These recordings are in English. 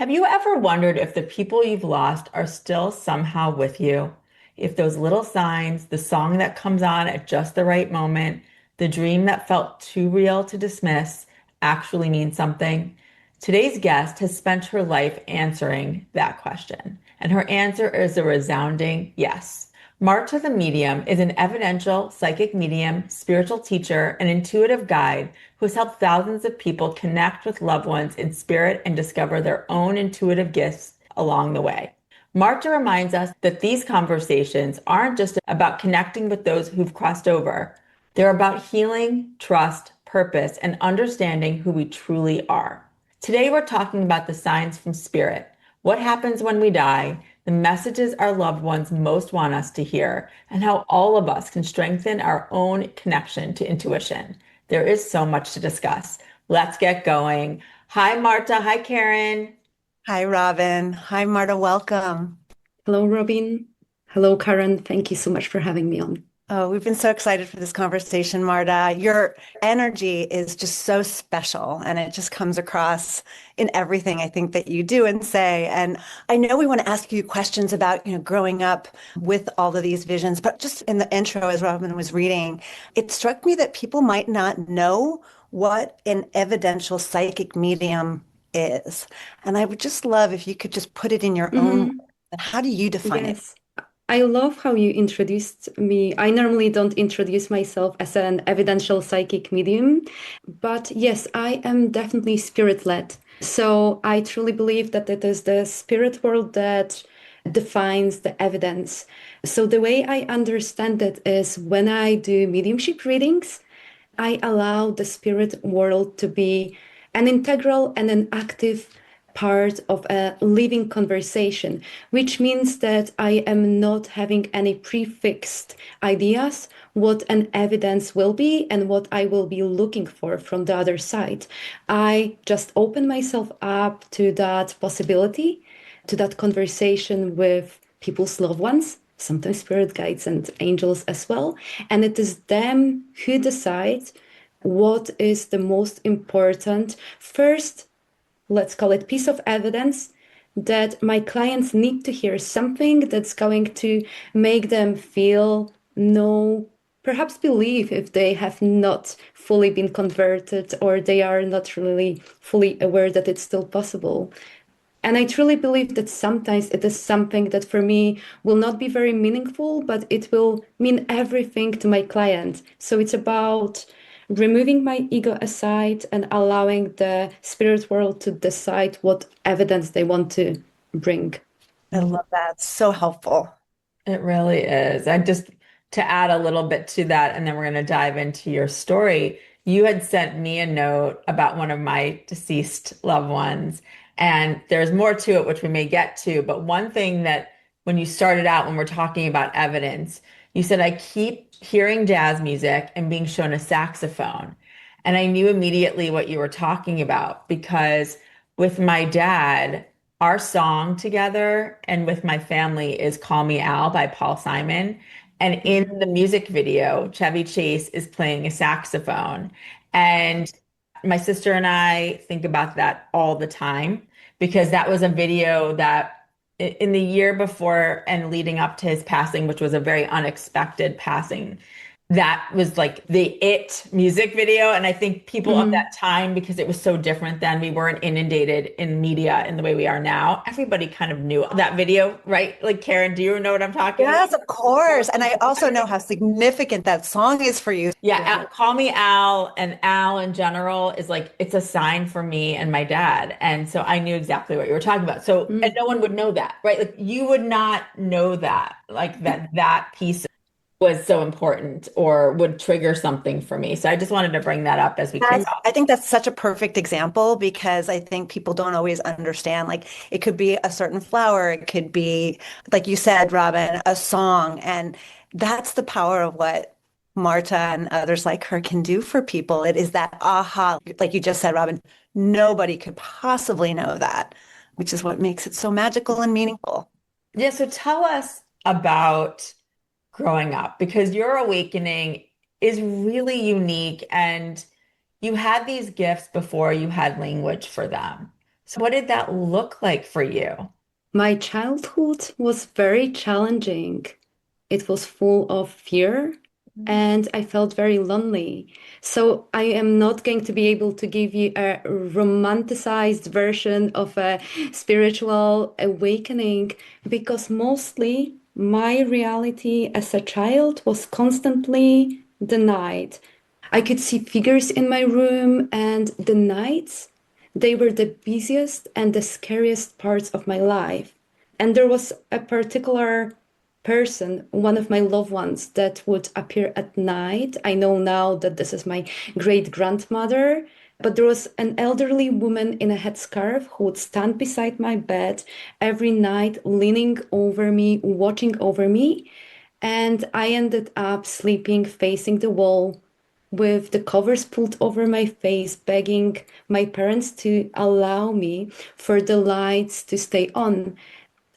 Have you ever wondered if the people you've lost are still somehow with you? If those little signs, the song that comes on at just the right moment, the dream that felt too real to dismiss, actually mean something? Today's guest has spent her life answering that question, and her answer is a resounding yes. Marta the Medium is an evidential psychic medium, spiritual teacher, and intuitive guide who has helped thousands of people connect with loved ones in spirit and discover their own intuitive gifts along the way. Marta reminds us that these conversations aren't just about connecting with those who've crossed over. They're about healing, trust, purpose, and understanding who we truly are. Today, we're talking about the signs from spirit, what happens when we die, the messages our loved ones most want us to hear, and how all of us can strengthen our own connection to intuition. There is so much to discuss. Let's get going. Hi, Marta. Hi, Karen. Hi, Robin. Hi, Marta. Welcome. Hello, Robin. Hello, Karen. Thank you so much for having me on. Oh, we've been so excited for this conversation, Marta. Your energy is just so special, and it just comes across in everything I think that you do and say. And I know we want to ask you questions about, growing up with all of these visions, but just in the intro, as Robin was reading, it struck me that people might not know what an evidential psychic medium is. And I would just love if you could just put it in your own words. Mhm. And how do you define it? Yes. I love how you introduced me. I normally don't introduce myself as an evidential psychic medium, but yes, I am definitely spirit-led. So I truly believe that it is the spirit world that defines the evidence. So the way I understand it is when I do mediumship readings, I allow the spirit world to be an integral and an active part of a living conversation, which means that I am not having any prefixed ideas what an evidence will be and what I will be looking for from the other side. I just open myself up to that possibility, to that conversation with people's loved ones, sometimes spirit guides and angels as well. And it is them who decide what is the most important first, let's call it piece of evidence that my clients need to hear something that's going to make them feel, know, perhaps believe if they have not fully been converted or they are not really fully aware that it's still possible. And I truly believe that sometimes it is something that for me will not be very meaningful, but it will mean everything to my client. So it's about removing my ego aside and allowing the spirit world to decide what evidence they want to bring. I love that. So helpful. It really is. I just to add a little bit to that, and then we're going to dive into your story. You had sent me a note about one of my deceased loved ones, and there's more to it, which we may get to. But one thing that when you started out, when we're talking about evidence, you said, I keep hearing jazz music and being shown a saxophone. And I knew immediately what you were talking about because with my dad, our song together and with my family is Call Me Al by Paul Simon. And in the music video, Chevy Chase is playing a saxophone. And my sister and I think about that all the time because that was a video that in the year before and leading up to his passing, which was a very unexpected passing, that was like the it music video. And I think people of Mhm. that time, because it was so different then, we weren't inundated in media in the way we are now. Everybody kind of knew that video, right? Like Karen, do you know what I'm talking about? Yes, of course. And I also know how significant that song is for you. Yeah, call me Al, and Al in general is like it's a sign for me and my dad. And so I knew exactly what you were talking about. So, and Mm. no one would know that, right? Like you would not know that, like that piece was so important or would trigger something for me. So I just wanted to bring that up as we kick off. I think that's such a perfect example because I think people don't always understand. Like it could be a certain flower, it could be, like you said, Robin, a song. And that's the power of what Marta and others like her can do for people. It is that aha, like you just said, Robin, nobody could possibly know that, which is what makes it so magical and meaningful. Yeah, so tell us about growing up because your awakening is really unique and you had these gifts before you had language for them. So what did that look like for you? My childhood was very challenging. It was full of fear and I felt very lonely. So I am not going to be able to give you a romanticized version of a spiritual awakening because mostly my reality as a child was constantly denied. I could see figures in my room, and the nights, they were the busiest and the scariest parts of my life. And there was a particular person, one of my loved ones, that would appear at night. I know now that this is my great grandmother, but there was an elderly woman in a headscarf who would stand beside my bed every night, leaning over me, watching over me. And I ended up sleeping facing the wall with the covers pulled over my face, begging my parents to allow me for the lights to stay on.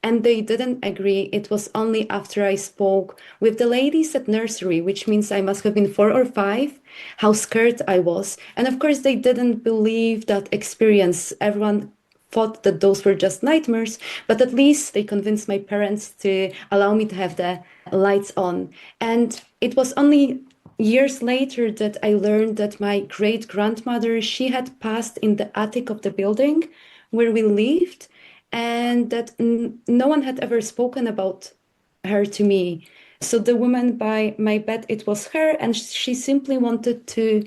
And they didn't agree. It was only after I spoke with the ladies at nursery, which means I must have been 4 or 5, how scared I was. And of course, they didn't believe that experience. Everyone thought that those were just nightmares, but at least they convinced my parents to allow me to have the lights on. And it was only years later that I learned that my great grandmother, she had passed in the attic of the building where we lived, and that no one had ever spoken about her to me. So the woman by my bed, it was her, and she simply wanted to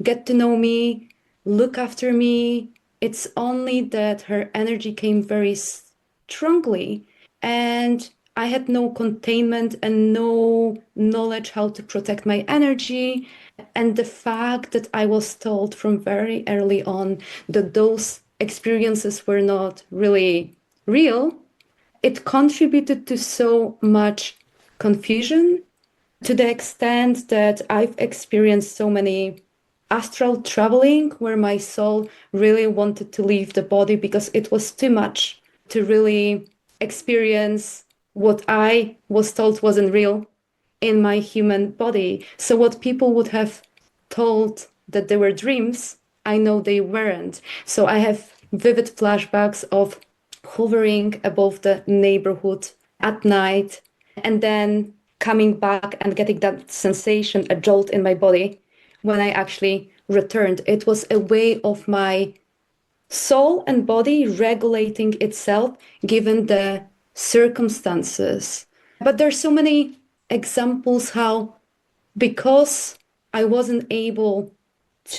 get to know me, look after me. It's only that her energy came very strongly, and I had no containment and no knowledge how to protect my energy. And the fact that I was told from very early on that those experiences were not really real, it contributed to so much confusion to the extent that I've experienced so many astral traveling where my soul really wanted to leave the body because it was too much to really experience what I was told wasn't real in my human body. So, what people would have told that they were dreams, I know they weren't. So, I have vivid flashbacks of hovering above the neighborhood at night and then coming back and getting that sensation, a jolt in my body when I actually returned. It was a way of my soul and body regulating itself given the circumstances. But there's so many examples how because I wasn't able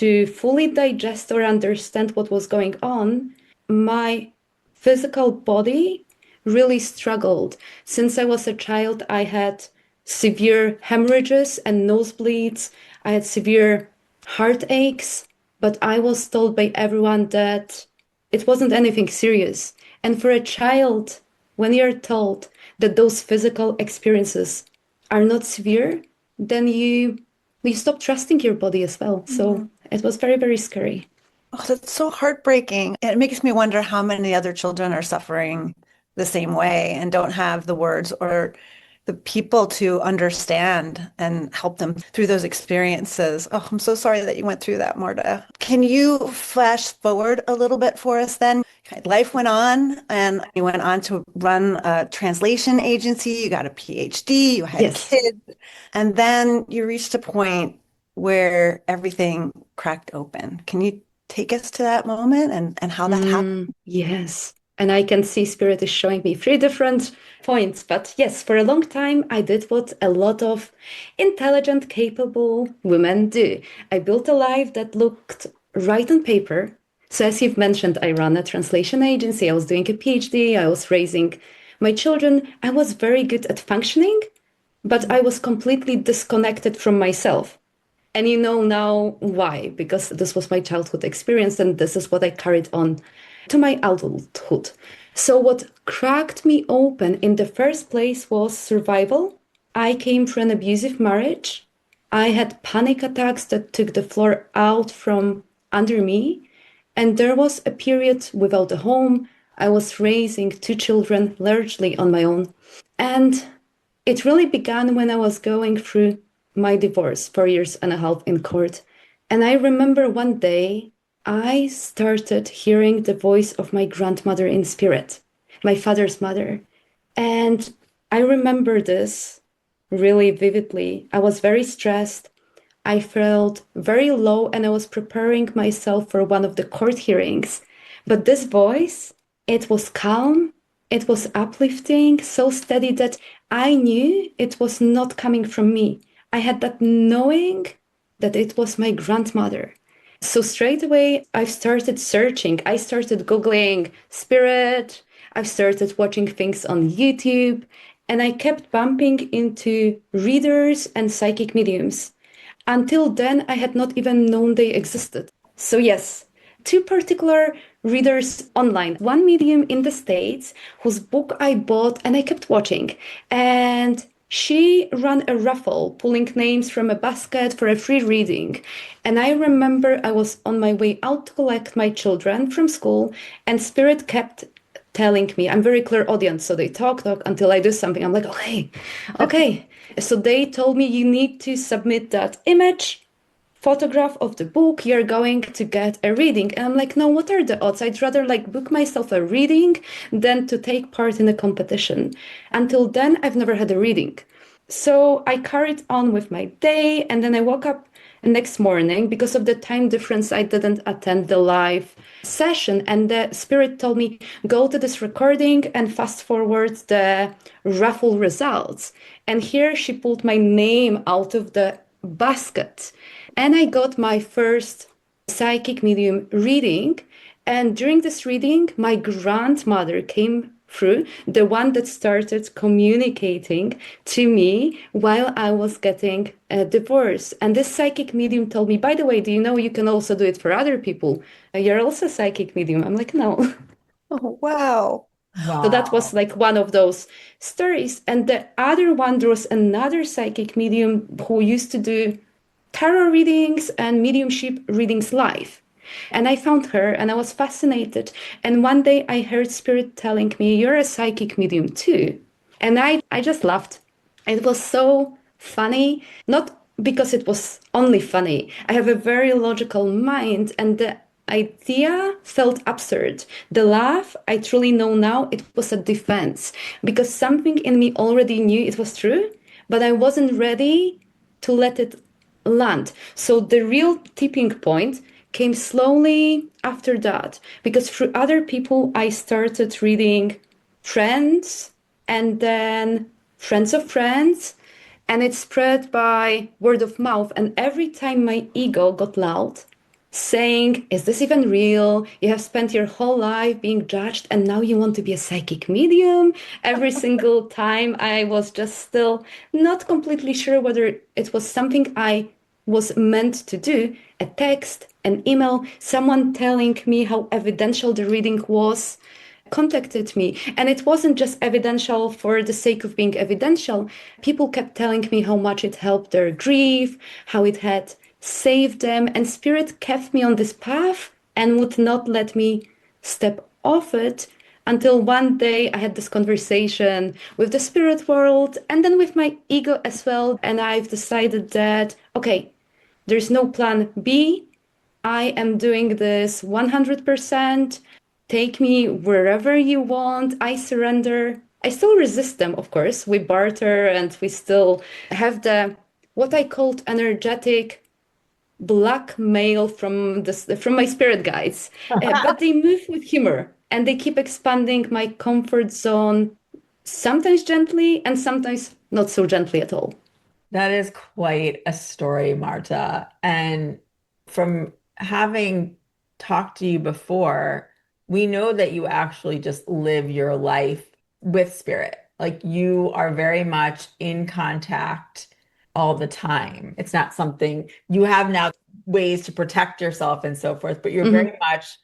to fully digest or understand what was going on, my physical body really struggled. Since I was a child, I had severe hemorrhages and nosebleeds. I had severe heartaches, but I was told by everyone that it wasn't anything serious. And for a child, when you're told that those physical experiences are not severe, then you stop trusting your body as well. So it was very, very scary. Oh, that's so heartbreaking. It makes me wonder how many other children are suffering the same way and don't have the words or the people to understand and help them through those experiences. Oh, I'm so sorry that you went through that, Marta. Can you flash forward a little bit for us then? Life went on, and you went on to run a translation agency. You got a PhD, you had Yes. kids, and then you reached a point where everything cracked open. Can you take us to that moment and how that happened? Yes. And I can see Spirit is showing me 3 different points. But yes, for a long time, I did what a lot of intelligent, capable women do. I built a life that looked right on paper. So, as you've mentioned, I ran a translation agency. I was doing a PhD. I was raising my children. I was very good at functioning, but I was completely disconnected from myself. And you know now why, because this was my childhood experience and this is what I carried on to my adulthood. So, what cracked me open in the first place was survival. I came from an abusive marriage. I had panic attacks that took the floor out from under me. And there was a period without a home. I was raising 2 children largely on my own. And it really began when I was going through my divorce, 4 years and a half in court. And I remember one day I started hearing the voice of my grandmother in spirit, my father's mother. And I remember this really vividly. I was very stressed. I felt very low and I was preparing myself for one of the court hearings. But this voice, it was calm, it was uplifting, so steady that I knew it was not coming from me. I had that knowing that it was my grandmother. So straight away, I started searching. I started Googling spirit. I've started watching things on YouTube, and I kept bumping into readers and psychic mediums. Until then, I had not even known they existed. So, yes, two particular readers online, one medium in the States whose book I bought and I kept watching. And she ran a raffle, pulling names from a basket for a free reading. And I remember I was on my way out to collect my children from school, and Spirit kept telling me, I'm very clairaudient, so they talk until I do something. I'm like, okay, okay. So they told me you need to submit that image, photograph of the book, you're going to get a reading. And I'm like, no, what are the odds? I'd rather like book myself a reading than to take part in a competition. Until then, I've never had a reading. So I carried on with my day, and then I woke up next morning. Because of the time difference, I didn't attend the live session, and the spirit told me, go to this recording and fast forward the raffle results. And here she pulled my name out of the basket, and I got my first psychic medium reading. And during this reading, my grandmother came through, the one that started communicating to me while I was getting a divorce. And this psychic medium told me, by the way, do you know you can also do it for other people? You're also a psychic medium. I'm like, no. Oh, wow. So that was Wow. like one of those stories. And the other one, there was another psychic medium who used to do tarot readings and mediumship readings live. And I found her and I was fascinated. And one day I heard Spirit telling me, you're a psychic medium too. And I just laughed. It was so funny, not because it was only funny. I have a very logical mind, and the idea felt absurd. The laugh, I truly know now, it was a defense because something in me already knew it was true, but I wasn't ready to let it land. So the real tipping point came slowly after that because through other people, I started reading friends and then friends of friends, and it spread by word of mouth. And every time my ego got loud, saying, is this even real? You have spent your whole life being judged, and now you want to be a psychic medium. Every single time I was just still not completely sure whether it was something I was meant to do. A text, an email, someone telling me how evidential the reading was contacted me. And it wasn't just evidential for the sake of being evidential. People kept telling me how much it helped their grief, how it had saved them. And Spirit kept me on this path and would not let me step off it until one day I had this conversation with the spirit world and then with my ego as well. And I've decided that, okay, there's no plan B. I am doing this 100%. Take me wherever you want. I surrender. I still resist them, of course. We barter and we still have the what I called energetic blackmail from my spirit guides. But they move with humor and they keep expanding my comfort zone, sometimes gently and sometimes not so gently at all. That is quite a story, Marta. And from having talked to you before, we know that you actually just live your life with spirit. Like you are very much in contact all the time. It's not something you have now ways to protect yourself and so forth, but you're very Mhm. much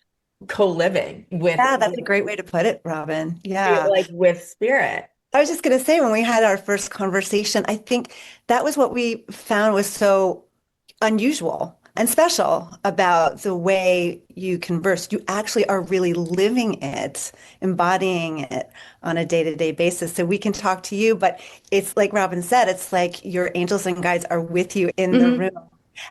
co-living with, Yeah, that's a great way to put it, Robin. Yeah. like with spirit. I was just going to say, when we had our first conversation, I think that was what we found was so unusual and special about the way you converse. You actually are really living it, embodying it on a day-to-day basis. So we can talk to you, but it's like Robin said, it's like your angels and guides are with you in the Mhm. room.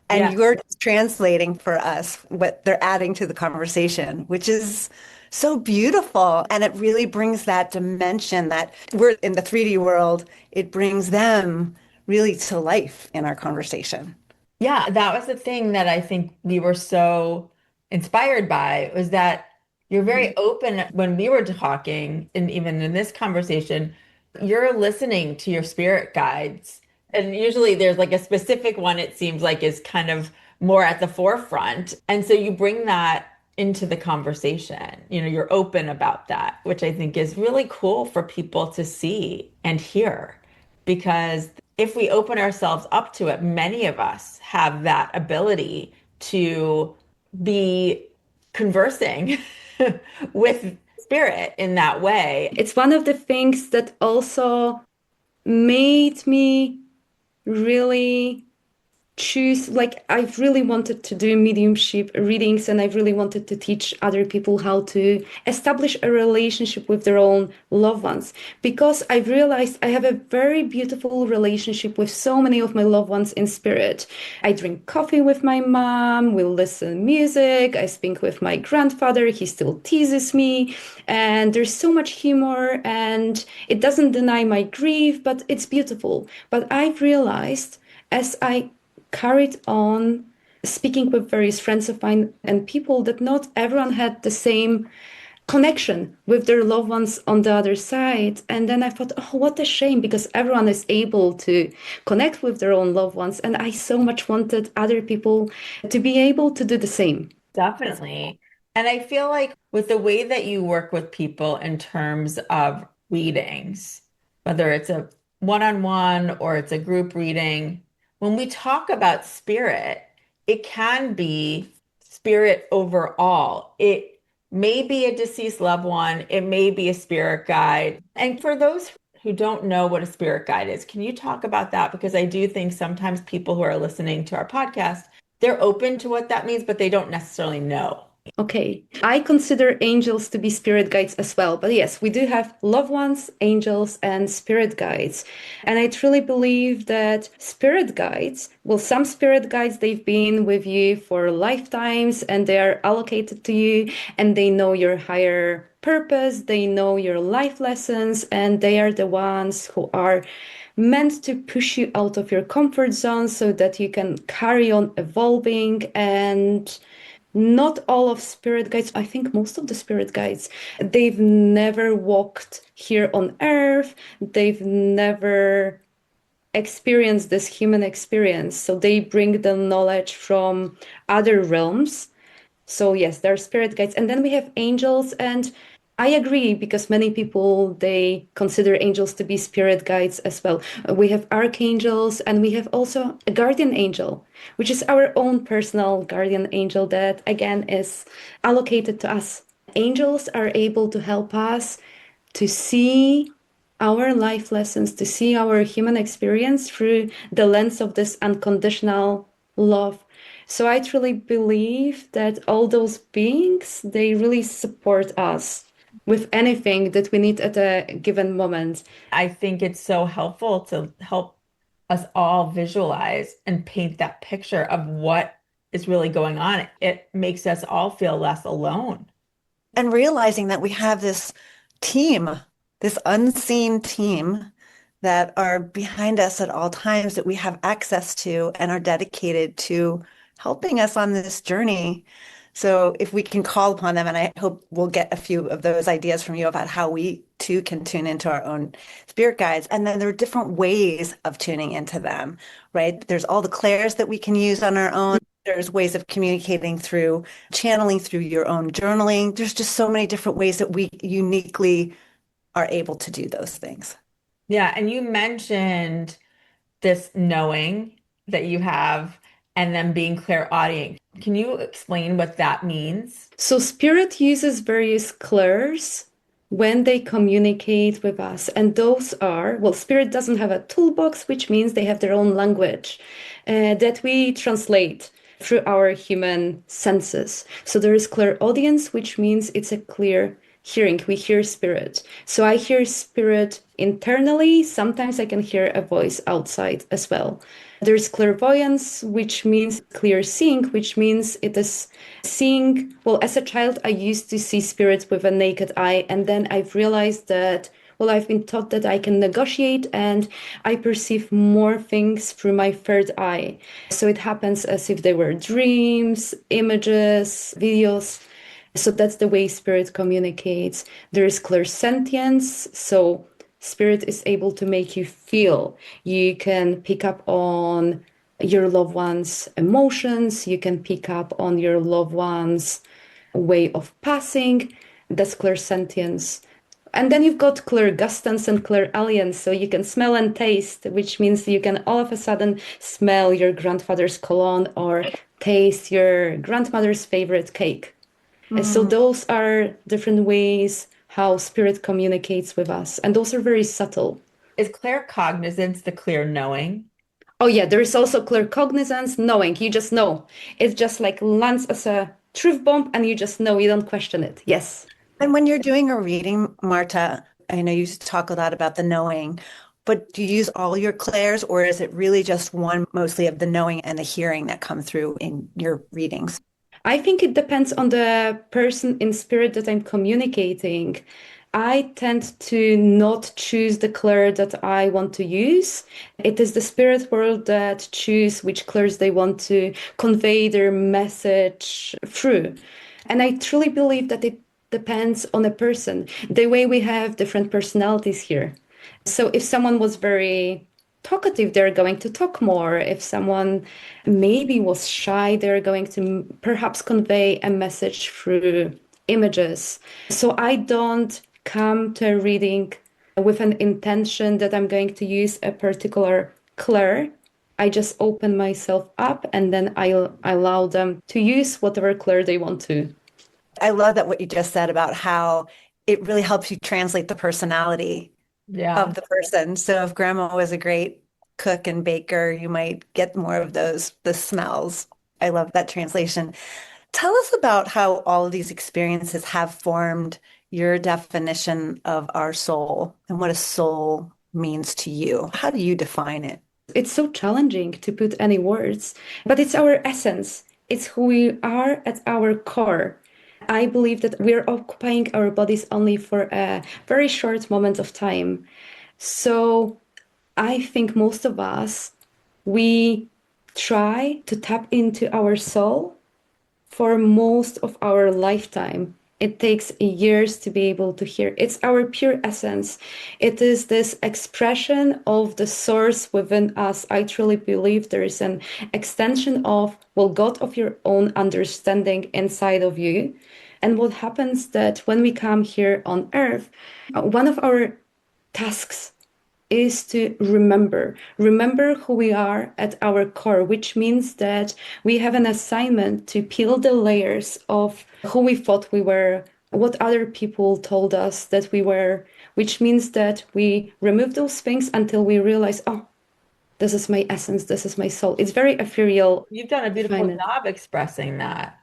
And Yeah. you're translating for us what they're adding to the conversation, which is so beautiful. And it really brings that dimension that we're in the 3D world, it brings them really to life in our conversation. Yeah, that was the thing that I think we were so inspired by was that you're very open when we were talking, and even in this conversation, you're listening to your spirit guides. And usually there's like a specific one, it seems like is kind of more at the forefront. And so you bring that into the conversation. You're open about that, which I think is really cool for people to see and hear. Because if we open ourselves up to it, many of us have that ability to be conversing with spirit in that way. It's one of the things that also made me really choose, like, I've really wanted to do mediumship readings, and I've really wanted to teach other people how to establish a relationship with their own loved ones, because I've realized I have a very beautiful relationship with so many of my loved ones in spirit. I drink coffee with my mom, we listen music, I speak with my grandfather, he still teases me, and there's so much humor, and it doesn't deny my grief, but it's beautiful. But I've realized as I carried on speaking with various friends of mine and people that not everyone had the same connection with their loved ones on the other side. And then I thought, oh, what a shame, because everyone is able to connect with their own loved ones. And I so much wanted other people to be able to do the same. Definitely. And I feel like with the way that you work with people in terms of readings, whether it's a one-on-one or it's a group reading, when we talk about spirit, it can be spirit overall. It may be a deceased loved one, it may be a spirit guide. And for those who don't know what a spirit guide is, can you talk about that? Because I do think sometimes people who are listening to our podcast, they're open to what that means, but they don't necessarily know. Okay, I consider angels to be spirit guides as well. But yes, we do have loved ones, angels, and spirit guides. And I truly believe that spirit guides, well, some spirit guides, they've been with you for lifetimes and they are allocated to you and they know your higher purpose, they know your life lessons, and they are the ones who are meant to push you out of your comfort zone so that you can carry on evolving. And not all of spirit guides, I think most of the spirit guides, they've never walked here on earth, they've never experienced this human experience, so they bring the knowledge from other realms. So yes, there are spirit guides, and then we have angels. And I agree, because many people, they consider angels to be spirit guides as well. We have archangels, and we have also a guardian angel, which is our own personal guardian angel that again is allocated to us. Angels are able to help us to see our life lessons, to see our human experience through the lens of this unconditional love. So I truly believe that all those beings, they really support us with anything that we need at a given moment. I think it's so helpful to help us all visualize and paint that picture of what is really going on. It makes us all feel less alone. And realizing that we have this team, this unseen team that are behind us at all times that we have access to and are dedicated to helping us on this journey. So if we can call upon them, and I hope we'll get a few of those ideas from you about how we too can tune into our own spirit guides. And then there are different ways of tuning into them, right? There's all the clairs that we can use on our own. There's ways of communicating through channeling, through your own journaling. There's just so many different ways that we uniquely are able to do those things. Yeah, and you mentioned this knowing that you have and then being clairaudient. Can you explain what that means? So spirit uses various clairs when they communicate with us. And those are, well, spirit doesn't have a toolbox, which means they have their own language that we translate through our human senses. So there is clairaudience, which means it's a clear hearing. We hear spirit. So I hear spirit internally. Sometimes I can hear a voice outside as well. There's clairvoyance, which means clear seeing, which means it is seeing. Well, as a child, I used to see spirits with a naked eye, and then I've realized that, well, I've been taught that I can negotiate and I perceive more things through my third eye. So it happens as if they were dreams, images, videos. So that's the way spirit communicates. There is clairsentience. So spirit is able to make you feel. You can pick up on your loved one's emotions. You can pick up on your loved one's way of passing. That's clairsentience. And then you've got clairgustance and clairalience, so you can smell and taste, which means you can all of a sudden smell your grandfather's cologne or taste your grandmother's favorite cake. And so Mm. those are different ways how spirit communicates with us, and those are very subtle. Is claircognizance the clear knowing? Oh yeah, there is also claircognizance, knowing. You just know. It just like lands as a truth bomb, and you just know. You don't question it. Yes. And when you're doing a reading, Marta, I know you talk a lot about the knowing, but do you use all your clairs, or is it really just one, mostly of the knowing and the hearing that come through in your readings? I think it depends on the person in spirit that I'm communicating. I tend to not choose the clair that I want to use. It is the spirit world that choose which clairs they want to convey their message through. And I truly believe that it depends on a person, the way we have different personalities here. So if someone was very talkative, they're going to talk more. If someone maybe was shy, they're going to perhaps convey a message through images. So I don't come to a reading with an intention that I'm going to use a particular clair. I just open myself up and then I allow them to use whatever clair they want to. I love that what you just said about how it really helps you translate the personality Yeah. of the person. So if grandma was a great cook and baker, you might get more of those, the smells. I love that translation. Tell us about how all of these experiences have formed your definition of our soul and what a soul means to you. How do you define it? It's so challenging to put any words, but it's our essence. It's who we are at our core. I believe that we're occupying our bodies only for a very short moment of time. So I think most of us, we try to tap into our soul for most of our lifetime. It takes years to be able to hear. It's our pure essence. It is this expression of the source within us. I truly believe there is an extension of, well, God of your own understanding inside of you. And what happens that when we come here on earth, one of our tasks is to remember who we are at our core, which means that we have an assignment to peel the layers of who we thought we were, what other people told us that we were, which means that we remove those things until we realize, oh, this is my essence, this is my soul. It's very ethereal. You've done a beautiful Define it. job expressing that.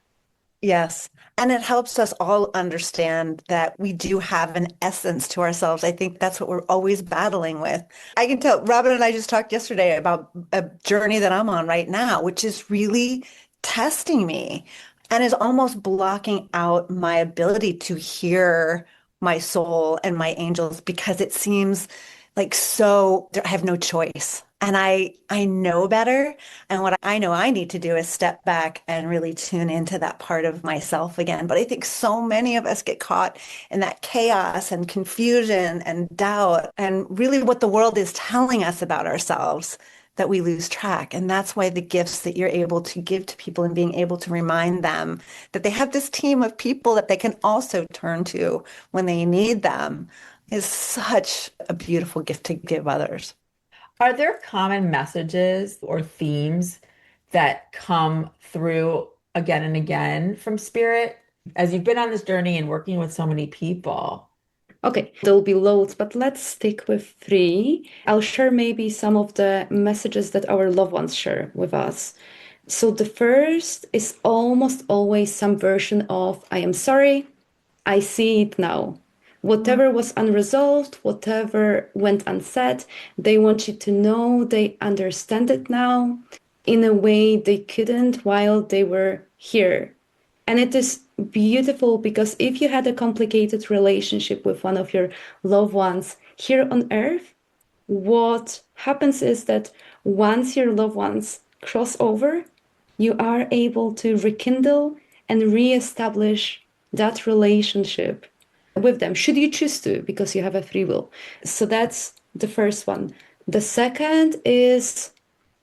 Yes. And it helps us all understand that we do have an essence to ourselves. I think that's what we're always battling with. I can tell Robin and I just talked yesterday about a journey that I'm on right now, which is really testing me and is almost blocking out my ability to hear my soul and my angels because it seems like so I have no choice. And I know better. And what I know I need to do is step back and really tune into that part of myself again. But I think so many of us get caught in that chaos and confusion and doubt and really what the world is telling us about ourselves that we lose track. And that's why the gifts that you're able to give to people and being able to remind them that they have this team of people that they can also turn to when they need them is such a beautiful gift to give others. Are there common messages or themes that come through again and again from spirit as you've been on this journey and working with so many people? Okay, there'll be loads, but let's stick with three. I'll share maybe some of the messages that our loved ones share with us. So the first is almost always some version of, I am sorry, I see it now. Whatever was unresolved, whatever went unsaid, they want you to know they understand it now in a way they couldn't while they were here. And it is beautiful because if you had a complicated relationship with one of your loved ones here on earth, what happens is that once your loved ones cross over, you are able to rekindle and reestablish that relationship with them, should you choose to, because you have a free will. So that's the first one. The second is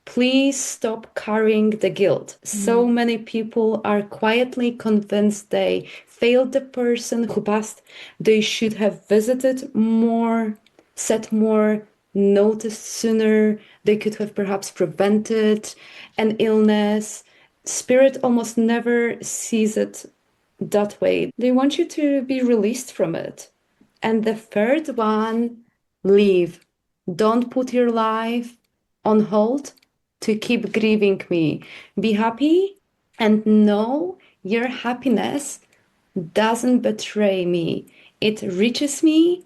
please stop carrying the guilt. So many people are quietly convinced they failed the person who passed. They should have visited more, said more, noticed sooner. They could have perhaps prevented an illness. Spirit almost never sees it that way. They want you to be released from it. And the third one, leave. Don't put your life on hold to keep grieving me. Be happy and know your happiness doesn't betray me. It reaches me.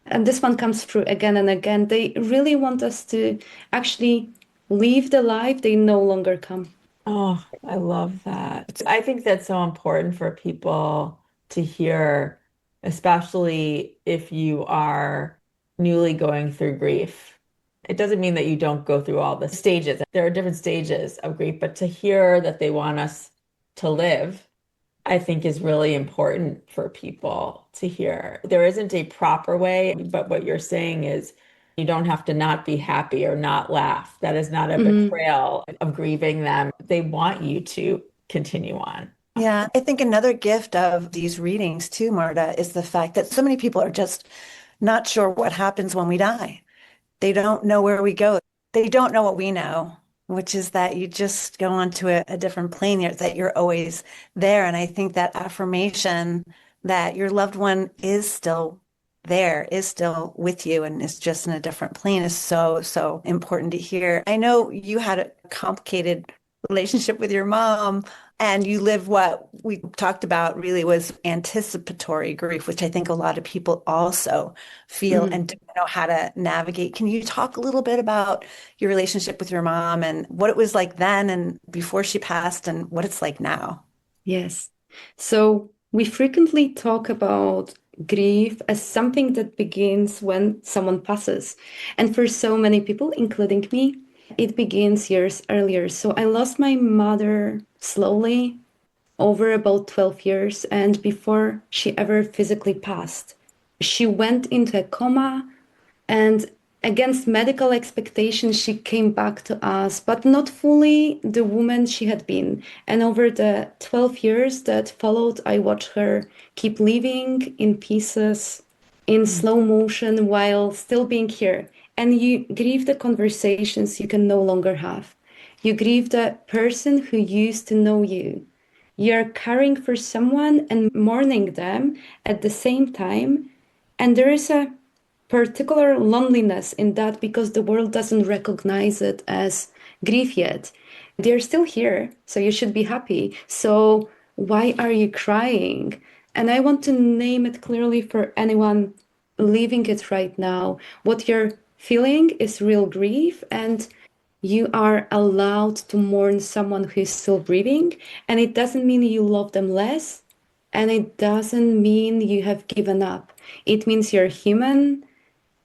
And this one comes through again and again. They really want us to actually live the life they no longer come. Oh, I love that. I think that's so important for people to hear, especially if you are newly going through grief. It doesn't mean that you don't go through all the stages. There are different stages of grief, but to hear that they want us to live, I think is really important for people to hear. There isn't a proper way, but what you're saying is you don't have to not be happy or not laugh. That is not a betrayal of grieving them. They want you to continue on. Yeah, I think another gift of these readings too, Marta, is the fact that so many people are just not sure what happens when we die. They don't know where we go. They don't know what we know, which is that you just go onto a different plane, that you're always there. And I think that affirmation that your loved one is still there, is still with you, and is just in a different plane is so, so important to hear. I know you had a complicated relationship with your mom, and you live what we talked about really was anticipatory grief, which I think a lot of people also feel and don't know how to navigate. Can you talk a little bit about your relationship with your mom and what it was like then and before she passed and what it's like now? Yes. So we frequently talk about grief as something that begins when someone passes. And for so many people, including me, it begins years earlier. So I lost my mother slowly over about 12 years and before she ever physically passed. She went into a coma and against medical expectations, she came back to us, but not fully the woman she had been. And over the 12 years that followed, I watched her keep living in pieces, in slow motion, while still being here. And you grieve the conversations you can no longer have. You grieve the person who used to know you. You're caring for someone and mourning them at the same time. And there is a particular loneliness in that because the world doesn't recognize it as grief yet. They're still here, so you should be happy. So why are you crying? And I want to name it clearly for anyone living it right now. What you're feeling is real grief, and you are allowed to mourn someone who is still breathing. And it doesn't mean you love them less, and it doesn't mean you have given up. It means you're human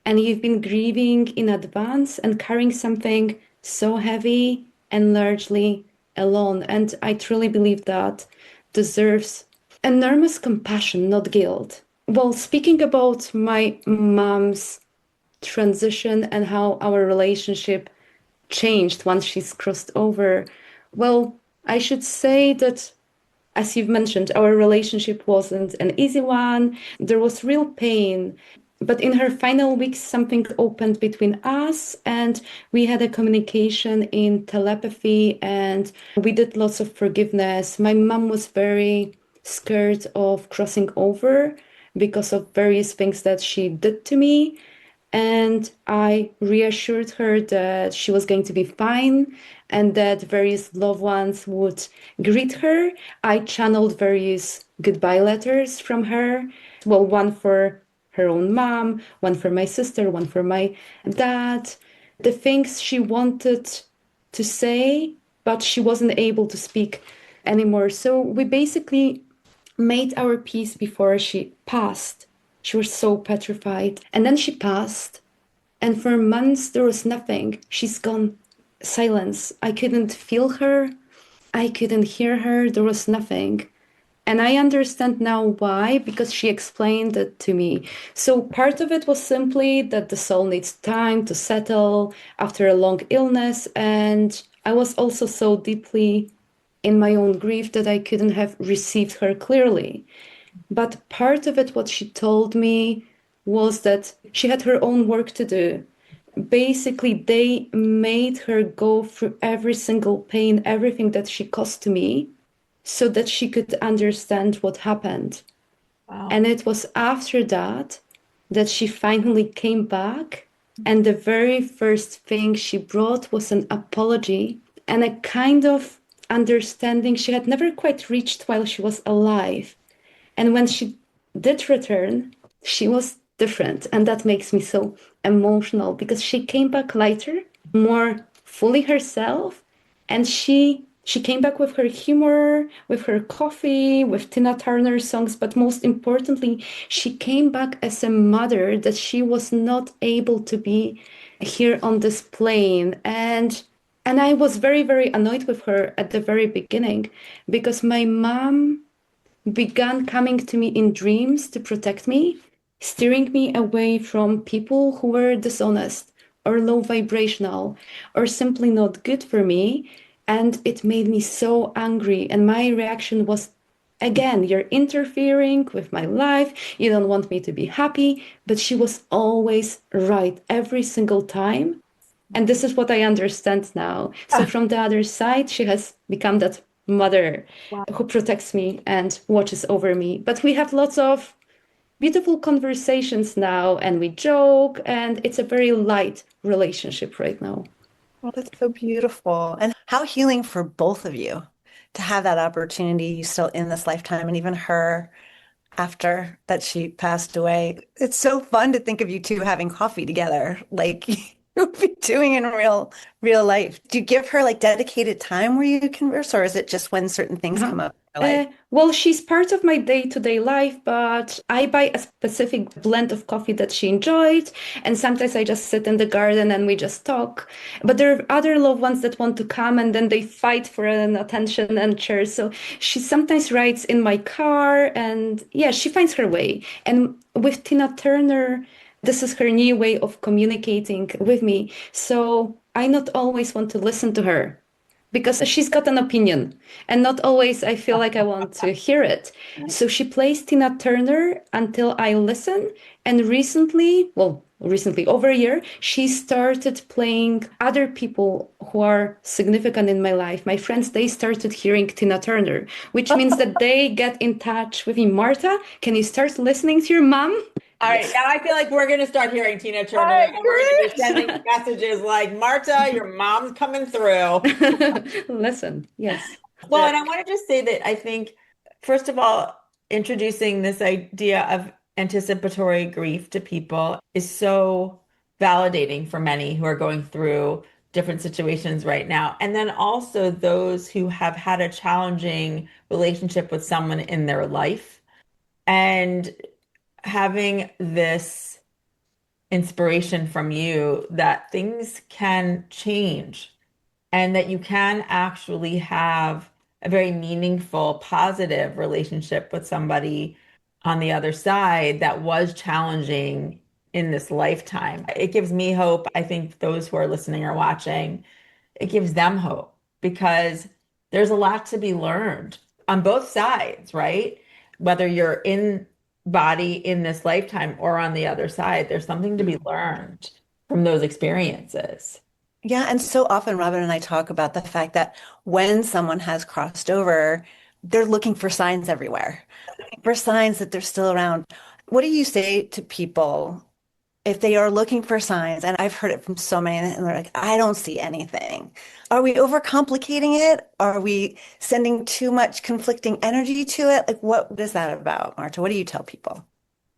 and you've been grieving in advance and carrying something so heavy and largely alone. And I truly believe that deserves enormous compassion, not guilt. Well, speaking about my mom's transition and how our relationship changed once she's crossed over, well, I should say that as you've mentioned, our relationship wasn't an easy one. There was real pain. But in her final weeks, something opened between us, and we had a communication in telepathy, and we did lots of forgiveness. My mom was very scared of crossing over because of various things that she did to me. And I reassured her that she was going to be fine and that various loved ones would greet her. I channeled various goodbye letters from her. Well, one for her own mom, one for my sister, one for my dad. The things she wanted to say, but she wasn't able to speak anymore. So we basically made our peace before she passed. She was so petrified. And then she passed. And for months, there was nothing. She's gone. Silence. I couldn't feel her. I couldn't hear her. There was nothing. And I understand now why, because she explained it to me. So part of it was simply that the soul needs time to settle after a long illness. And I was also so deeply in my own grief that I couldn't have received her clearly. But part of it, what she told me, was that she had her own work to do. Basically, they made her go through every single pain, everything that she caused to me, so that she could understand what happened. Wow. And it was after that that she finally came back. And the very first thing she brought was an apology and a kind of understanding she had never quite reached while she was alive. And when she did return, she was different. And that makes me so emotional because she came back lighter, more fully herself. And she came back with her humor, with her coffee, with Tina Turner songs, but most importantly, she came back as a mother that she was not able to be here on this plane. And I was very, very annoyed with her at the very beginning because my mom began coming to me in dreams to protect me, steering me away from people who were dishonest or low vibrational or simply not good for me. And it made me so angry. And my reaction was, again, you're interfering with my life. You don't want me to be happy. But she was always right every single time. And this is what I understand now. So Ah, from the other side, she has become that mother who wow. protects me and watches over me. But we have lots of beautiful conversations now and we joke and it's a very light relationship right now. Well, that's so beautiful. And how healing for both of you to have that opportunity still in this lifetime and even her after that she passed away. It's so fun to think of you two having coffee together, like you would be doing in real life. Do you give her like dedicated time where you converse, or is it just when certain things Uh-huh. come up in your life? Well, she's part of my day-to-day life, but I buy a specific blend of coffee that she enjoyed, and sometimes I just sit in the garden and we just talk. But there are other loved ones that want to come and then they fight for an attention and chair. So she sometimes rides in my car, and yeah, she finds her way. And with Tina Turner, this is her new way of communicating with me. So I not always want to listen to her because she's got an opinion and not always I feel like I want to hear it. So she plays Tina Turner until I listen. And recently, over a year, she started playing other people who are significant in my life. My friends, they started hearing Tina Turner, which means that they get in touch with me. Marta, can you start listening to your mom? All right, Yes. now I feel like we're going to start hearing Tina All Turner right, and we're going to be sending great. messages like, Marta, your mom's coming through. Listen, yes. Well, and I want to just say that I think, first of all, introducing this idea of anticipatory grief to people is so validating for many who are going through different situations right now. And then also those who have had a challenging relationship with someone in their life and having this inspiration from you that things can change and that you can actually have a very meaningful, positive relationship with somebody on the other side that was challenging in this lifetime. It gives me hope. I think those who are listening or watching, it gives them hope because there's a lot to be learned on both sides, right? Whether you're in body in this lifetime or on the other side, there's something to be learned from those experiences. Yeah, and so often Robin and I talk about the fact that when someone has crossed over, they're looking for signs everywhere, for signs that they're still around. What do you say to people if they are looking for signs? And I've heard it from so many, and they're like, I don't see anything. Are we overcomplicating it? Are we sending too much conflicting energy to it? Like, what is that about, Marta? What do you tell people?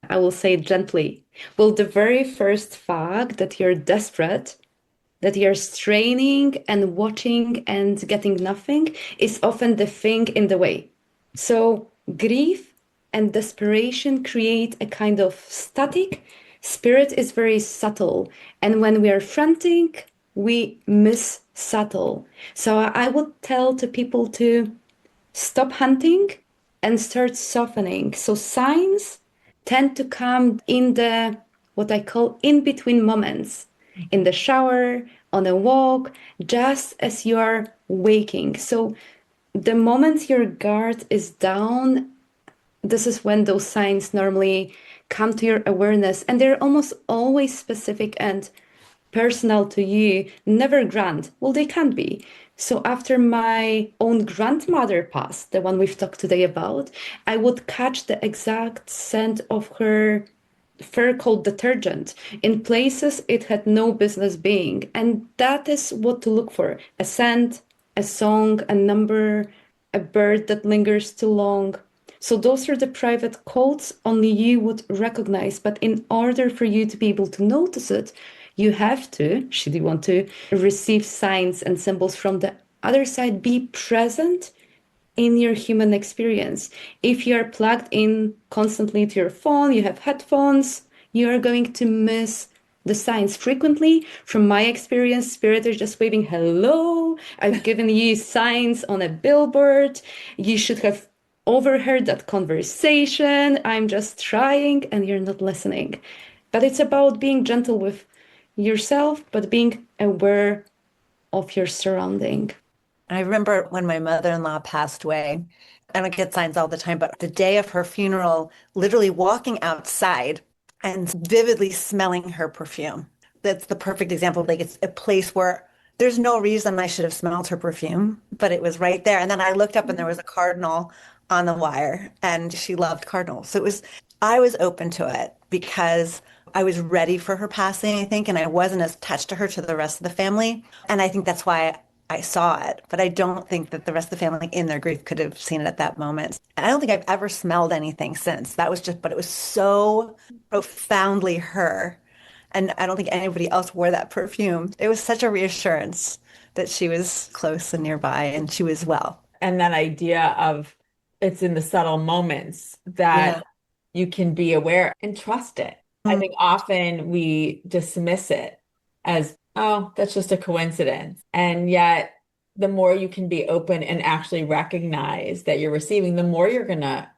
I will say it gently. Well, the very first fact that you're desperate, that you're straining and watching and getting nothing is often the thing in the way. So grief and desperation create a kind of static. Spirit is very subtle. And when we are frantic, we miss subtle. So I would tell to people to stop hunting and start softening. So signs tend to come in the what I call in between moments, in the shower, on a walk, just as you are waking. So the moment your guard is down, this is when those signs normally come to your awareness, and they're almost always specific and personal to you, never grand. Well, they can't be. So after my own grandmother passed, the one we've talked today about, I would catch the exact scent of her fur coat detergent in places it had no business being. And that is what to look for: a scent, a song, a number, a bird that lingers too long. So those are the private codes only you would recognize. But in order for you to be able to notice it, you have to, should you want to, receive signs and symbols from the other side, be present in your human experience. If you are plugged in constantly to your phone, you have headphones, you are going to miss the signs frequently. From my experience, spirit is just waving, hello, I've given you signs on a billboard. You should have overheard that conversation. I'm just trying, and you're not listening. But it's about being gentle with yourself, but being aware of your surrounding. I remember when my mother-in-law passed away, I don't get signs all the time, but the day of her funeral, literally walking outside and vividly smelling her perfume. That's the perfect example. Like, it's a place where there's no reason I should have smelled her perfume, but it was right there. And then I looked up and there was a cardinal on the wire, and she loved cardinals. So I was open to it because I was ready for her passing, I think, and I wasn't as attached to her to the rest of the family. And I think that's why I saw it, but I don't think that the rest of the family in their grief could have seen it at that moment. And I don't think I've ever smelled anything since. That was just, but it was so profoundly her. And I don't think anybody else wore that perfume. It was such a reassurance that she was close and nearby and she was well. And that idea of it's in the subtle moments that Yeah. you can be aware and trust it. I Mm. think often we dismiss it as, oh, that's just a coincidence. And yet, the more you can be open and actually recognize that you're receiving, the more you're going to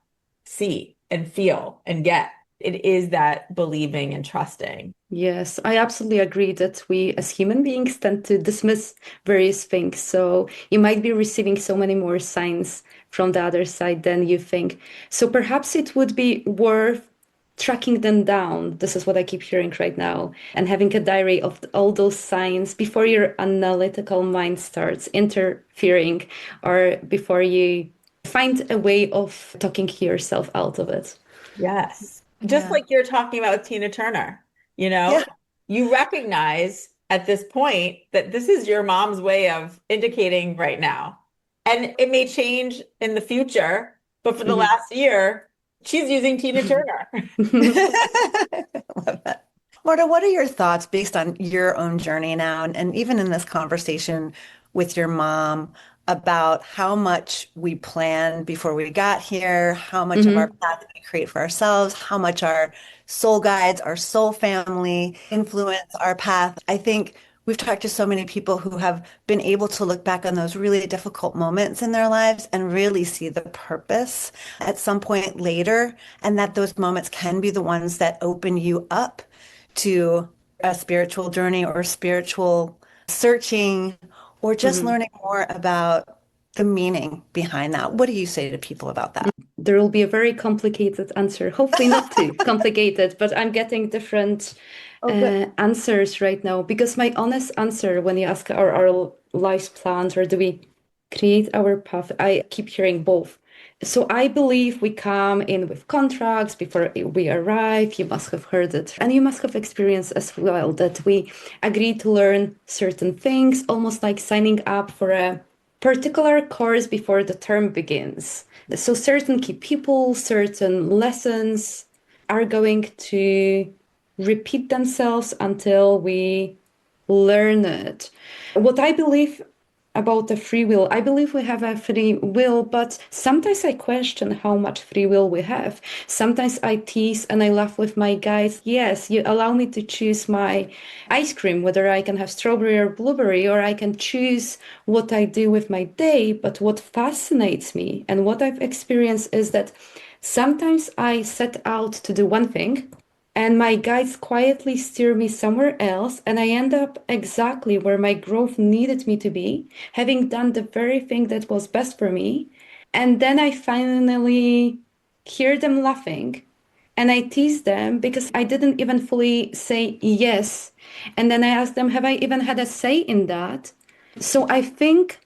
see and feel and get. It is that believing and trusting. Yes, I absolutely agree that we as human beings tend to dismiss various things. So you might be receiving so many more signs from the other side than you think. So perhaps it would be worth tracking them down. This is what I keep hearing right now, and having a diary of all those signs before your analytical mind starts interfering or before you find a way of talking yourself out of it. Yes. Just Yeah. like you're talking about with Tina Turner, you know, Yeah. you recognize at this point that this is your mom's way of indicating right now. And it may change in the future, but for the Mhm. last year, she's using Tina Turner. I love that. Marta, what are your thoughts based on your own journey now, and even in this conversation with your mom about how much we planned before we got here, how much of our Mhm. path we create for ourselves, how much our soul guides, our soul family influence our path? I think we've talked to so many people who have been able to look back on those really difficult moments in their lives and really see the purpose at some point later, and that those moments can be the ones that open you up to a spiritual journey or spiritual searching or just Mhm. learning more about the meaning behind that. What do you say to people about that? There will be a very complicated answer. Hopefully not too complicated, but I'm getting different Oh, good. answers right now because my honest answer when you ask are our lives planned or do we create our path, I keep hearing both. So I believe we come in with contracts before we arrive. You must have heard it, and you must have experienced as well that we agree to learn certain things, almost like signing up for a particular course before the term begins. So certain key people, certain lessons, are going to repeat themselves until we learn it. What I believe about the free will, I believe we have a free will, but sometimes I question how much free will we have. Sometimes I tease and I laugh with my guys. Yes, you allow me to choose my ice cream, whether I can have strawberry or blueberry, or I can choose what I do with my day. But what fascinates me and what I've experienced is that sometimes I set out to do one thing and my guides quietly steer me somewhere else, and I end up exactly where my growth needed me to be, having done the very thing that was best for me. And then I finally hear them laughing, and I tease them because I didn't even fully say yes. And then I ask them, have I even had a say in that? So I think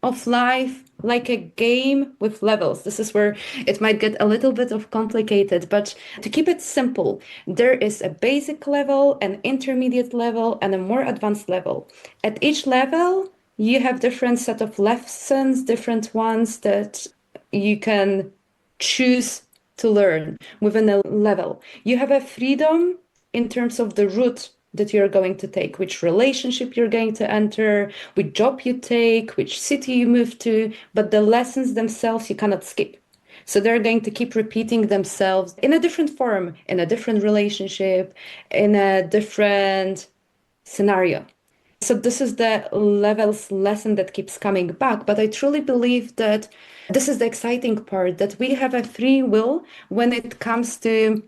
of life like a game with levels. This is where it might get a little bit of complicated, but to keep it simple, there is a basic level, an intermediate level, and a more advanced level. At each level, you have different set of lessons, different ones that you can choose to learn within a level. You have a freedom in terms of the route that you're going to take, which relationship you're going to enter, which job you take, which city you move to, but the lessons themselves you cannot skip. So they're going to keep repeating themselves in a different form, in a different relationship, in a different scenario. So this is the levels lesson that keeps coming back. But I truly believe that this is the exciting part, that we have a free will when it comes to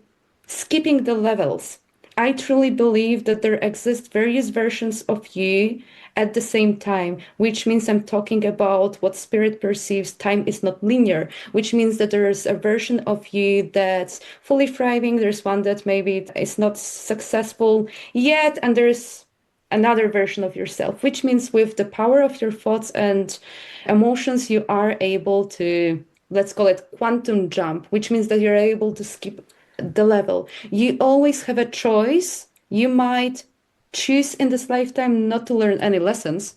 skipping the levels. I truly believe that there exist various versions of you at the same time, which means I'm talking about what spirit perceives time is not linear, which means that there's a version of you that's fully thriving. There's one that maybe is not successful yet, and there's another version of yourself, which means with the power of your thoughts and emotions, you are able to, let's call it quantum jump, which means that you're able to skip the level. You always have a choice. You might choose in this lifetime not to learn any lessons,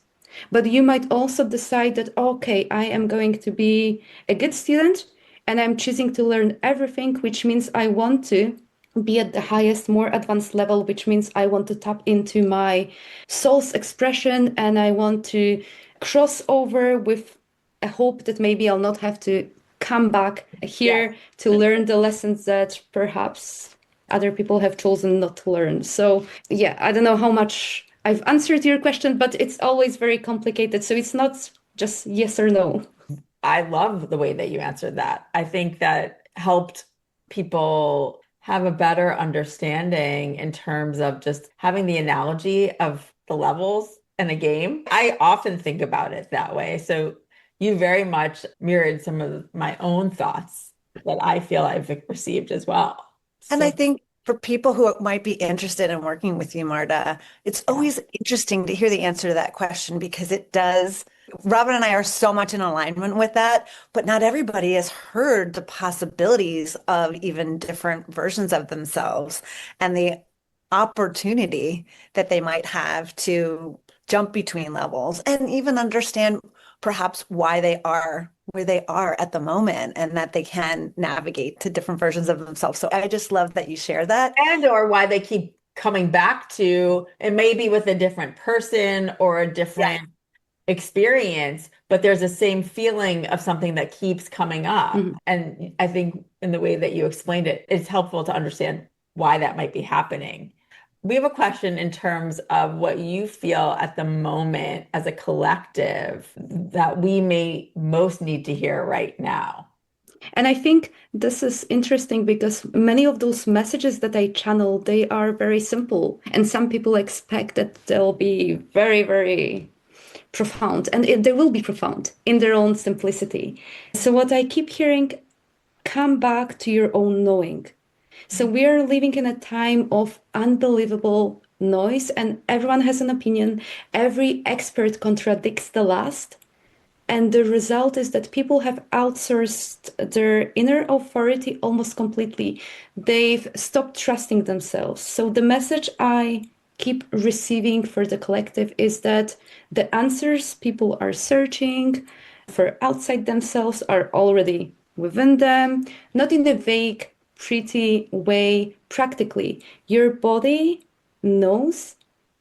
but you might also decide that, okay, I am going to be a good student and I'm choosing to learn everything, which means I want to be at the highest, more advanced level, which means I want to tap into my soul's expression and I want to cross over with a hope that maybe I'll not have to come back here to learn the lessons that perhaps other people have chosen not to learn. So, yeah, I don't know how much I've answered your question, but it's always very complicated. So it's not just yes or no. I love the way that you answered that. I think that helped people have a better understanding in terms of just having the analogy of the levels in a game. I often think about it that way. So you very much mirrored some of my own thoughts that I feel I've received as well. And I So think for people who might be interested in working with you, Marta, it's yeah, always interesting to hear the answer to that question because it does. Robin and I are so much in alignment with that, but not everybody has heard the possibilities of even different versions of themselves and the opportunity that they might have to jump between levels and even understand perhaps why they are where they are at the moment and that they can navigate to different versions of themselves. So I just love that you share that. and or why they keep coming back to it, maybe with a different person or a Yeah. different experience, but there's the same feeling of something that keeps coming up. Mhm. And I think in the way that you explained it, it's helpful to understand why that might be happening. We have a question in terms of what you feel at the moment as a collective that we may most need to hear right now. And I think this is interesting because many of those messages that I channel, they are very simple. And some people expect that they'll be very, very profound. And they will be profound in their own simplicity. So what I keep hearing, come back to your own knowing. So we are living in a time of unbelievable noise and everyone has an opinion. Every expert contradicts the last. And the result is that people have outsourced their inner authority almost completely. They've stopped trusting themselves. So the message I keep receiving for the collective is that the answers people are searching for outside themselves are already within them, not in a vague pretty way practically. Your body knows,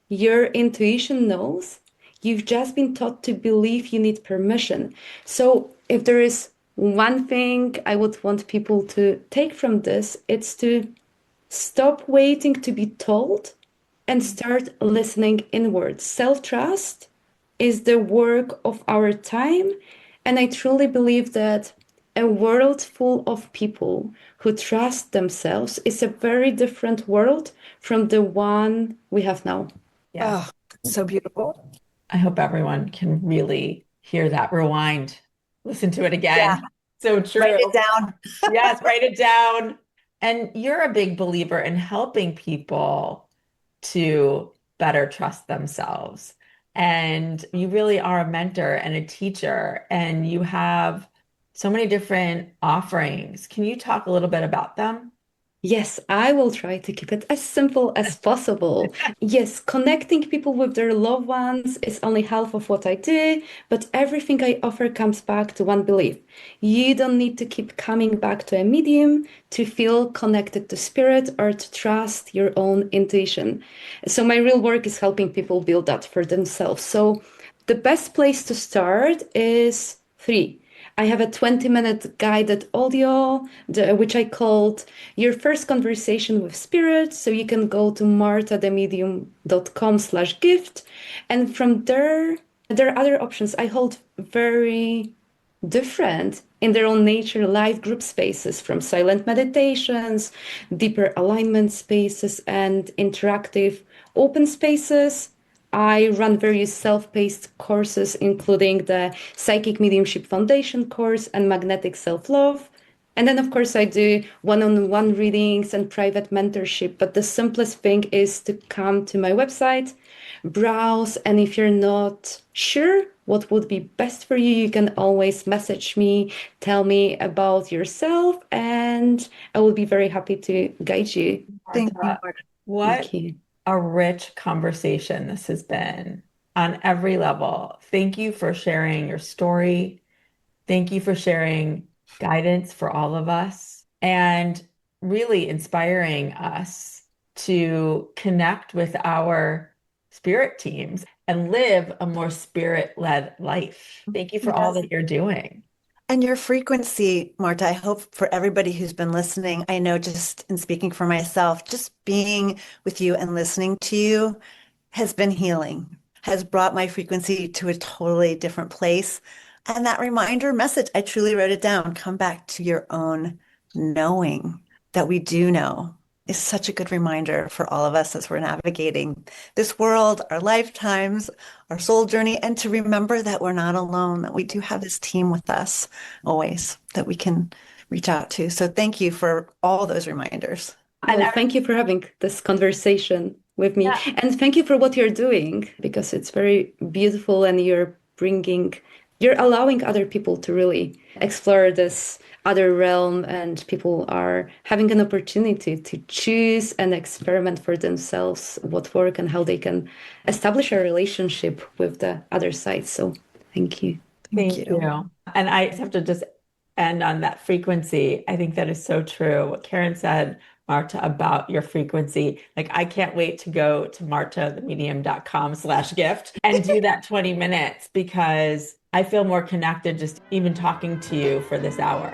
your intuition knows. You've just been taught to believe you need permission. So if there is one thing I would want people to take from this, it's to stop waiting to be told and start listening inward. Self-trust is the work of our time. And I truly believe that a world full of people who trust themselves is a very different world from the one we have now. Yes. Oh, so beautiful. I hope everyone can really hear that. Rewind, listen to it Yeah, again. So write true. it down. Yes, write it down. And you're a big believer in helping people to better trust themselves. And you really are a mentor and a teacher, and you have so many different offerings. Can you talk a little bit about them? Yes, I will try to keep it as simple as possible. Yes, connecting people with their loved ones is only half of what I do, but everything I offer comes back to one belief. You don't need to keep coming back to a medium to feel connected to spirit or to trust your own intuition. So, my real work is helping people build that for themselves. So, the best place to start is free. I have a 20-minute guided audio, which I called Your First Conversation with Spirit. So you can go to martathemedium.com/gift. And from there are other options. I hold very different in their own nature live group spaces, from silent meditations, deeper alignment spaces, and interactive open spaces. I run various self-paced courses, including the Psychic Mediumship Foundation course and Magnetic Self-Love. And then, of course, I do one-on-one readings and private mentorship. But the simplest thing is to come to my website, browse, and if you're not sure what would be best for you, you can always message me, tell me about yourself, and I will be very happy to guide you. Thank you, Marta, Marta. what Thank you. a rich conversation this has been on every level. Thank you for sharing your story. Thank you for sharing guidance for all of us and really inspiring us to connect with our spirit teams and live a more spirit-led life. Thank you for all Yes. that you're doing. And your frequency, Marta, I hope for everybody who's been listening, I know just in speaking for myself, just being with you and listening to you has been healing, has brought my frequency to a totally different place. And that reminder message, I truly wrote it down. Come back to your own knowing that we do know is such a good reminder for all of us as we're navigating this world, our lifetimes, our soul journey, and to remember that we're not alone, that we do have this team with us always that we can reach out to. So thank you for all those reminders. And Well, thank you for having this conversation with me. yeah, And thank you for what you're doing, because it's very beautiful and you're allowing other people to really explore this other realm, and people are having an opportunity to choose and experiment for themselves what work and how they can establish a relationship with the other side. So thank you. Thank thank you. you. And I have to just end on that frequency. I think that is so true. What Karen said, Marta, about your frequency. Like, I can't wait to go to martathemedium.com/gift and do that 20 minutes because I feel more connected just even talking to you for this hour.